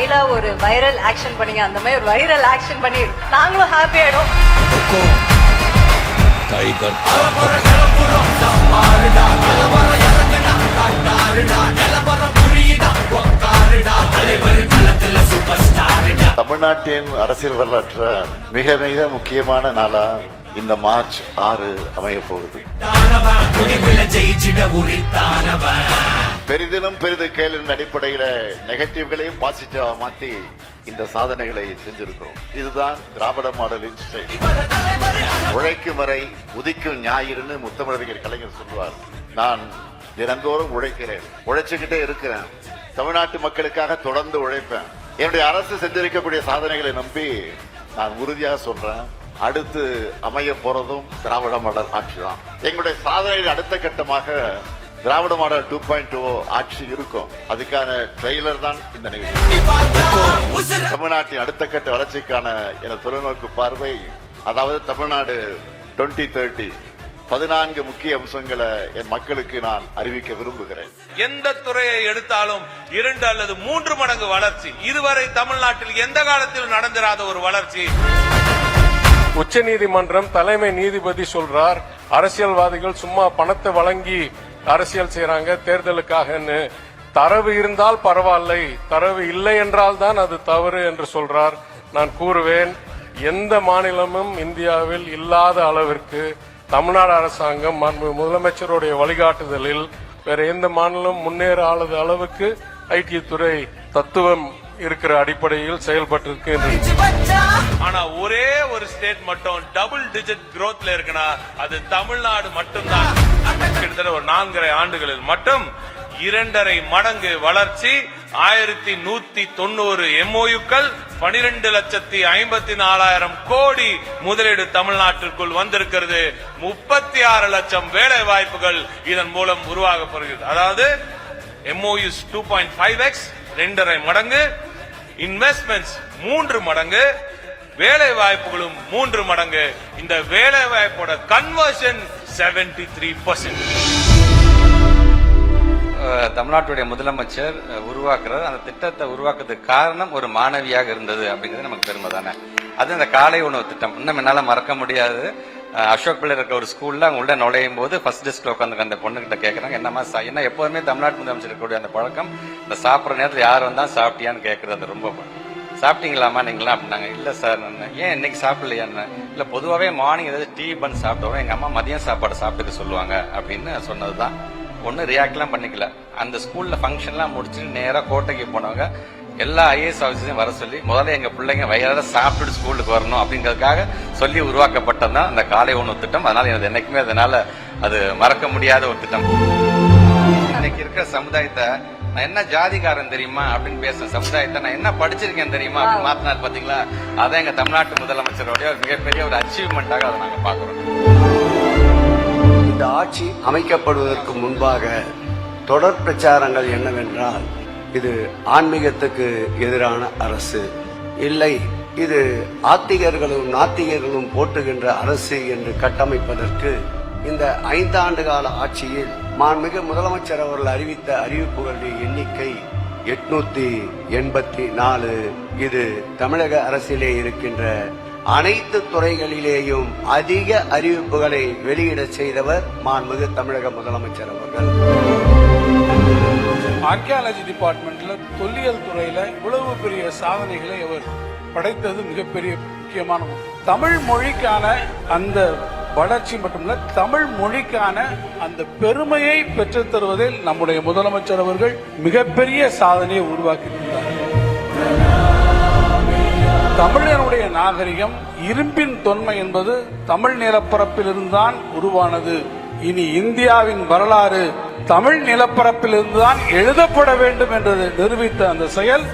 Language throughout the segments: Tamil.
ஸ்டைலா ஒரு வைரல் ஆக்ஷன் பண்ணீங்க, அந்த மாதிரி ஒரு வைரல் ஆக்ஷன் பண்ணி நாங்களும் ஹாப்பி ஆயிடும். தமிழ்நாட்டின் அரசியல் வரலாற்ற மிக மிக முக்கியமான நாளா இந்த மார்ச் 6 அமைய போகுது. பெரிதிலும் பெரிது கேளின் அடிப்படையில நெகட்டிவ்களையும் பாசிட்டிவா மாத்தி இந்த சாதனைகளை செஞ்சிருக்கிறோம். இதுதான் திராவிட மாடலின் ஸ்டைல். உழைக்கும் வரை உதிக்கும் ஞாயிறுன்னு முத்தமிழறிஞர் கலைஞர் சொல்லுவார். நான் தினந்தோறும் உழைக்கிறேன், உழைச்சுக்கிட்டே இருக்கிறேன், தமிழ்நாட்டு மக்களுக்காக தொடர்ந்து உழைப்பேன். என்னுடைய அரசு செஞ்சிருக்கக்கூடிய சாதனைகளை நம்பி நான் உறுதியாக சொல்றேன், அடுத்து அமைய போறதும் திராவிட மாடல் ஆட்சி தான். எங்களுடைய சாதனையின் அடுத்த கட்டமாக திராவிட மாடல் 2.0 ஆட்சி இருக்கும். அதுக்கான ட்ரெய்லர் தான் இந்த நிகழ்ச்சி. தமிழ்நாட்டின் அடுத்த கட்ட வளர்ச்சிக்கான என தொலைநோக்கு பார்வை, அதாவது தமிழ்நாடு 2030 14 முக்கிய அம்சங்களை என் மக்களுக்கு நான் அறிவிக்க விரும்புகிறேன். எந்த துறையை எடுத்தாலும் 2 அல்லது 3 மடங்கு வளர்ச்சி. இதுவரை தமிழ்நாட்டில் எந்த காலத்தில் நடந்திராத ஒரு வளர்ச்சி. உச்சநீதிமன்றம் தலைமை நீதிபதி சொல்றார், அரசியல்வாதிகள் சும்மா பணத்தை வழங்கி அரசியல் செய்யறாங்க தேர்தலுக்காகன்னு. தரவு இருந்தால் பரவாயில்லை, தரவு இல்லை என்றால் தான் அது தவறு என்று சொல்றார். நான் கூறுவேன், எந்த மாநிலமும் இந்தியாவில் இல்லாத அளவிற்கு தமிழ்நாடு அரசாங்கம் முதலமைச்சருடைய வழிகாட்டுதலில் வேற எந்த மாநிலம் முன்னேறாத அளவுக்கு ஐடி துறை தத்துவம் இருக்கிற அடிப்படையில் செயல்பட்டு. ஆனா ஒரே ஒரு ஸ்டேட் மட்டும் டபுள் டிஜிட் growthல இருக்குன்னா அது தமிழ்நாடு மட்டும்தான். கிட்டத்தட்ட ஒரு 4.5 ஆண்டுகளில் மட்டும் 2.5 மடங்கு வளர்ச்சி, 1190 MOUக்கள், 12,54,000 கோடி முதலீடு தமிழ்நாட்டிற்குள் வந்திருக்கிறது. 36 லட்சம் வேலை வாய்ப்புகள் இதன் மூலம் உருவாக்கப்படுகிறது. அதாவது MOUs 2.5x 2.5 மடங்கு, இன்வெஸ்ட்மெண்ட்ஸ் 3 மடங்கு, வேலை வாய்ப்புகளும் 3 மடங்கு. இந்த வேலை வாய்ப்போட கன்வர்ஷன் 73%. தமிழ்நாட்டுடைய முதலமைச்சர் உருவாக்குறார். அந்த திட்டத்தை உருவாக்குறதுக்கு காரணம் ஒரு மாணவியாக இருந்தது அப்படிங்கிறது நமக்கு பெருமை தானே. அது இந்த காலை உணவு திட்டம் இன்னும் என்னால மறக்க முடியாது. அசோக் பிள்ளை இருக்க ஒரு ஸ்கூல்ல அவங்க உள்ள நுழையும் போது ஃபர்ஸ்ட் டெஸ்க்ல உட்காந்து அந்த பொண்ணுகிட்ட கேட்கறாங்க, என்னமா என்ன எப்போதுமே தமிழ்நாட்டு முதலமைச்சர் இருக்கக்கூடிய அந்த பழக்கம், இந்த சாப்பிட்ற நேரத்தில் யார் வந்தா சாப்பிட்டியான்னு கேட்கறது. அது ரொம்ப சாப்பிட்டீங்களாமா நீங்களா அப்படின்னாங்க. இல்ல சார், ஏன் இன்னைக்கு சாப்பிடலையான்னு. இல்ல பொதுவாகவே மார்னிங் ஏதாவது டீ பன் சாப்பிட்டோம், எங்க அம்மா மதியம் சாப்பாடு சாப்பிட்டுக்க சொல்லுவாங்க அப்படின்னு சொன்னதுதான். ஒன்னும் ரியாக்ட்லாம் பண்ணிக்கல. அந்த ஸ்கூல்ல ஃபங்க்ஷன்லாம் முடிச்சுட்டு நேரா கோட்டைக்கு போனவங்க எல்லா IAS ஆஃபீஸரையும் வர சொல்லி முதல்ல எங்க பிள்ளைங்க வயிறார சாப்பிட்டுட்டு ஸ்கூலுக்கு வரணும் அப்படிங்கிறதுக்காக சொல்லி உருவாக்கப்பட்டதுதான் அந்த காலை உணவு திட்டம். அதனால எனக்கு என்னைக்குமே அதனால அது மறக்க முடியாத ஒரு திட்டம். இன்னைக்கு இருக்கிற சமுதாயத்தை நான் என்ன ஜாதிகாரன் தெரியுமா அப்படின்னு பேசுற சமுதாயத்தை நான் என்ன படிச்சிருக்கேன் தெரியுமா அப்படின்னு மாத்தினார் பாத்தீங்களா. அதான் எங்க தமிழ்நாட்டு முதலமைச்சருடைய மிகப்பெரிய ஒரு அச்சீவ்மெண்டாக அதை நாங்க பாக்குறோம். இந்த ஆட்சி அமைக்கப்படுவதற்கு முன்பாக தொடர் பிரச்சாரங்கள் என்னவென்றால், இது ஆன்மீகத்துக்கு எதிரான அரசு இல்லை, இது ஆத்திகர்களும் நாத்திகர்களும் போட்டுகின்ற அரசு என்று கட்டமைப்பதற்கு இந்த 5 ஆண்டு கால ஆட்சியில் மாண்புமிகு முதலமைச்சர் அவர்கள் அறிவித்த அறிவிப்புகளுடைய எண்ணிக்கை 884. இது தமிழக அரசிலே இருக்கின்ற அனைத்து துறைகளிலேயும் அதிக அறிவிப்புகளை வெளியிட செய்தவர் மாண்புமிகு தமிழக முதலமைச்சர் அவர்கள். ஆர்கியாலஜி டிபார்ட்மெண்ட்ல தொல்லியல் துறையில இவ்வளவு பெரிய சாதனைகளை அவர் படைத்தது மிகப்பெரிய முக்கியமான. தமிழ் மொழிக்கான அந்த வளர்ச்சி மட்டுமல்ல, தமிழ் மொழிக்கான அந்த பெருமையை பெற்றுத் தருவதில் நம்முடைய முதலமைச்சர் அவர்கள் மிகப்பெரிய சாதனையை உருவாக்கியிருக்கிறார். தமிழனுடைய நாகரிகம், இரும்பின் தொன்மை என்பது தமிழ் நிலப்பரப்பிலிருந்துதான் உருவானது. இனி இந்தியாவின் வரலாறு தமிழ் நிலப்பரப்பிலிருந்துதான் எழுதப்பட வேண்டும் என்று நிரூபித்த அந்த செயல்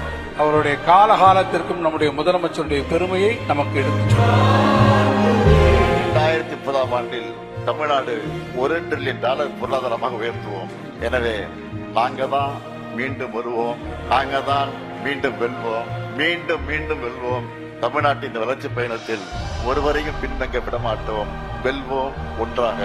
அவருடைய காலகாலத்திற்கும் நம்முடைய முதலமைச்சருடைய பெருமையை நமக்கு எடுத்துச் சொல்லும். 2030ஆம் ஆண்டில் தமிழ்நாடு $1 டிரில்லியன் பொருளாதாரமாக உயர்த்துவோம். எனவே நாங்க தான் மீண்டும் வருவோம், நாங்க தான் மீண்டும் வெல்வோம், மீண்டும் மீண்டும் வெல்வோம். தமிழ்நாட்டின் இந்த வளர்ச்சி பயணத்தில் ஒருவரையும் பின்தங்க விடமாட்டோம். வெல்வோம் ஒன்றாக.